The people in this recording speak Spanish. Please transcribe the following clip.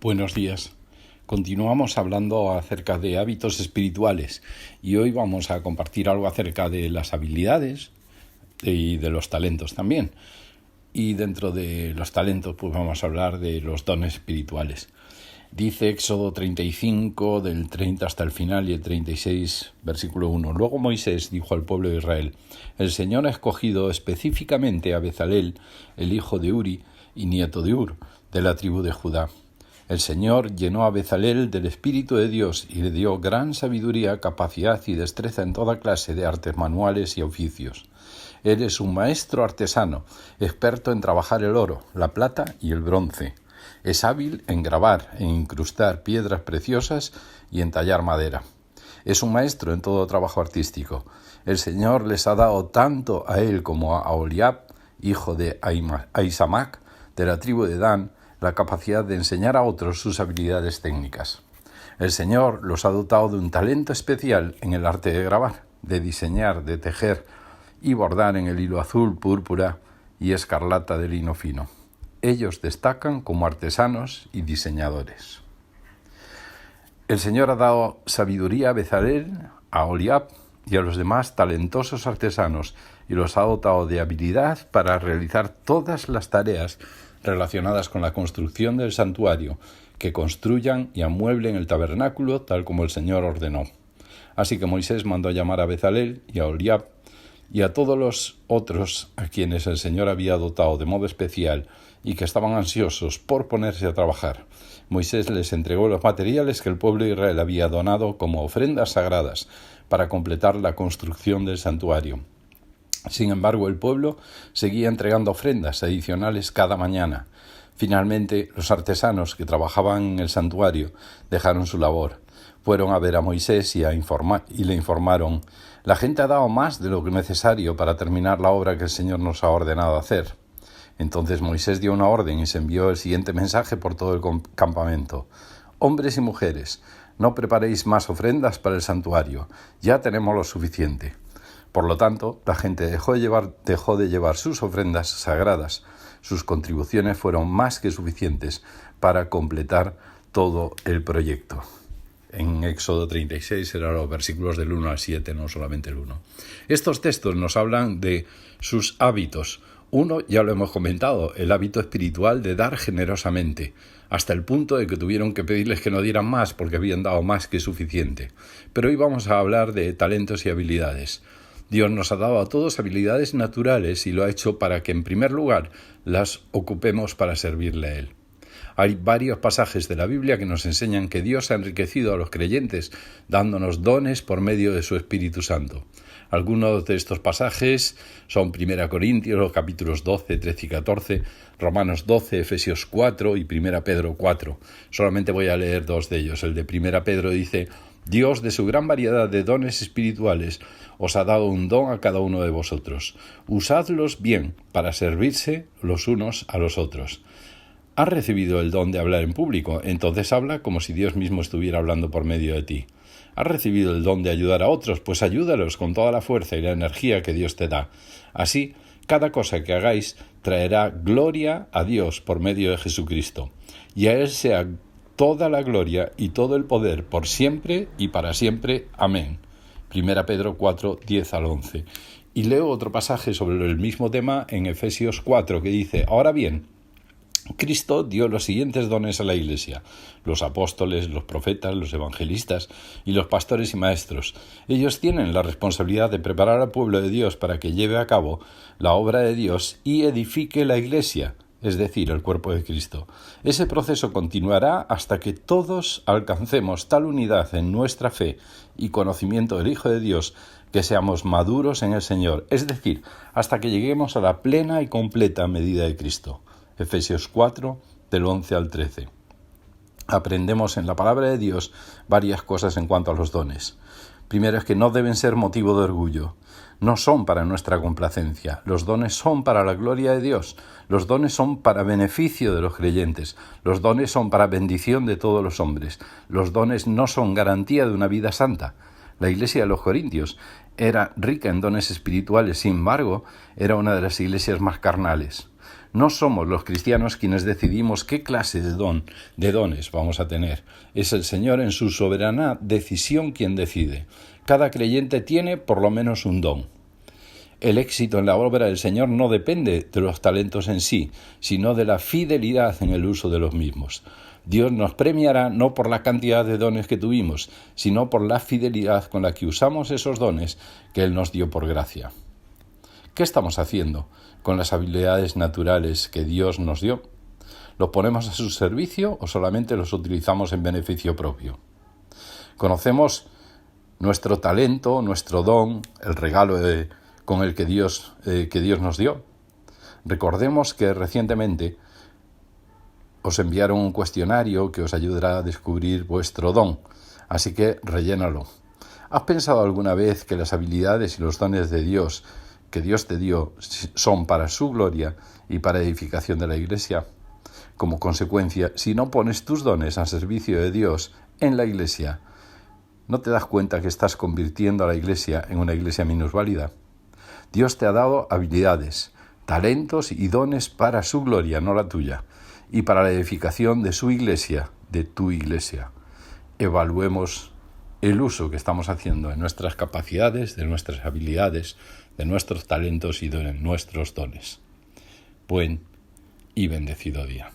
Buenos días. Continuamos hablando acerca de hábitos espirituales y hoy vamos a compartir algo acerca de las habilidades y de los talentos también. Y dentro de los talentos pues vamos a hablar de los dones espirituales. Dice Éxodo 35 del 30 hasta el final y el 36 versículo 1. Luego Moisés dijo al pueblo de Israel: El Señor ha escogido específicamente a Bezalel, el hijo de Uri y nieto de Ur, de la tribu de Judá. El Señor llenó a Bezalel del Espíritu de Dios y le dio gran sabiduría, capacidad y destreza en toda clase de artes manuales y oficios. Él es un maestro artesano, experto en trabajar el oro, la plata y el bronce. Es hábil en grabar, en incrustar piedras preciosas y en tallar madera. Es un maestro en todo trabajo artístico. El Señor les ha dado tanto a él como a Aholiab, hijo de Ahisamac, de la tribu de Dan, la capacidad de enseñar a otros sus habilidades técnicas. El Señor los ha dotado de un talento especial en el arte de grabar, de diseñar, de tejer y bordar en el hilo azul, púrpura y escarlata de lino fino. Ellos destacan como artesanos y diseñadores. El Señor ha dado sabiduría a Bezalel, a Aholiab y a los demás talentosos artesanos y los ha dotado de habilidad para realizar todas las tareas relacionadas con la construcción del santuario, que construyan y amueblen el tabernáculo tal como el Señor ordenó. Así que Moisés mandó a llamar a Bezalel y a Aholiab y a todos los otros a quienes el Señor había dotado de modo especial y que estaban ansiosos por ponerse a trabajar. Moisés les entregó los materiales que el pueblo de Israel había donado como ofrendas sagradas para completar la construcción del santuario. Sin embargo, el pueblo seguía entregando ofrendas adicionales cada mañana. Finalmente, los artesanos que trabajaban en el santuario dejaron su labor. Fueron a ver a Moisés y le informaron: «La gente ha dado más de lo necesario para terminar la obra que el Señor nos ha ordenado hacer». Entonces Moisés dio una orden y se envió el siguiente mensaje por todo el campamento: «Hombres y mujeres, no preparéis más ofrendas para el santuario, ya tenemos lo suficiente». Por lo tanto, la gente dejó de llevar sus ofrendas sagradas. Sus contribuciones fueron más que suficientes para completar todo el proyecto. En Éxodo 36 eran los versículos del 1 al 7, no solamente el 1. Estos textos nos hablan de sus hábitos. Uno, ya lo hemos comentado, el hábito espiritual de dar generosamente, hasta el punto de que tuvieron que pedirles que no dieran más porque habían dado más que suficiente. Pero hoy vamos a hablar de talentos y habilidades. Dios nos ha dado a todos habilidades naturales y lo ha hecho para que, en primer lugar, las ocupemos para servirle a Él. Hay varios pasajes de la Biblia que nos enseñan que Dios ha enriquecido a los creyentes dándonos dones por medio de su Espíritu Santo. Algunos de estos pasajes son 1 Corintios, los capítulos 12, 13 y 14, Romanos 12, Efesios 4 y 1 Pedro 4. Solamente voy a leer dos de ellos. El de 1 Pedro dice: «Dios, de su gran variedad de dones espirituales, os ha dado un don a cada uno de vosotros. Usadlos bien para servirse los unos a los otros». ¿Has recibido el don de hablar en público? Entonces habla como si Dios mismo estuviera hablando por medio de ti. ¿Has recibido el don de ayudar a otros? Pues ayúdalos con toda la fuerza y la energía que Dios te da. Así, cada cosa que hagáis traerá gloria a Dios por medio de Jesucristo. Y a Él sea toda la gloria y todo el poder por siempre y para siempre. Amén. 1 Pedro 4, 10 al 11. Y leo otro pasaje sobre el mismo tema en Efesios 4 que dice: «Ahora bien, Cristo dio los siguientes dones a la Iglesia: los apóstoles, los profetas, los evangelistas y los pastores y maestros. Ellos tienen la responsabilidad de preparar al pueblo de Dios para que lleve a cabo la obra de Dios y edifique la Iglesia, es decir, el cuerpo de Cristo. Ese proceso continuará hasta que todos alcancemos tal unidad en nuestra fe y conocimiento del Hijo de Dios que seamos maduros en el Señor, es decir, hasta que lleguemos a la plena y completa medida de Cristo». Efesios 4, del 11 al 13. Aprendemos en la palabra de Dios varias cosas en cuanto a los dones. Primero es que no deben ser motivo de orgullo. No son para nuestra complacencia. Los dones son para la gloria de Dios. Los dones son para beneficio de los creyentes. Los dones son para bendición de todos los hombres. Los dones no son garantía de una vida santa. La iglesia de los Corintios era rica en dones espirituales, sin embargo, era una de las iglesias más carnales. No somos los cristianos quienes decidimos qué clase de dones vamos a tener. Es el Señor en su soberana decisión quien decide. Cada creyente tiene por lo menos un don. El éxito en la obra del Señor no depende de los talentos en sí, sino de la fidelidad en el uso de los mismos. Dios nos premiará no por la cantidad de dones que tuvimos, sino por la fidelidad con la que usamos esos dones que Él nos dio por gracia. ¿Qué estamos haciendo con las habilidades naturales que Dios nos dio? ¿Los ponemos a su servicio o solamente los utilizamos en beneficio propio? Conocemos nuestro talento, nuestro don, el regalo con el que Dios nos dio. Recordemos que recientemente os enviaron un cuestionario que os ayudará a descubrir vuestro don, así que rellénalo. ¿Has pensado alguna vez que las habilidades y los dones de Dios que Dios te dio son para su gloria y para edificación de la Iglesia? Como consecuencia, si no pones tus dones al servicio de Dios en la Iglesia, ¿no te das cuenta que estás convirtiendo a la Iglesia en una iglesia minusválida? Dios te ha dado habilidades, talentos y dones para su gloria, no la tuya, y para la edificación de su Iglesia, de tu Iglesia. Evaluemos el uso que estamos haciendo de nuestras capacidades, de nuestras habilidades, de nuestros talentos y de nuestros dones. Buen y bendecido día.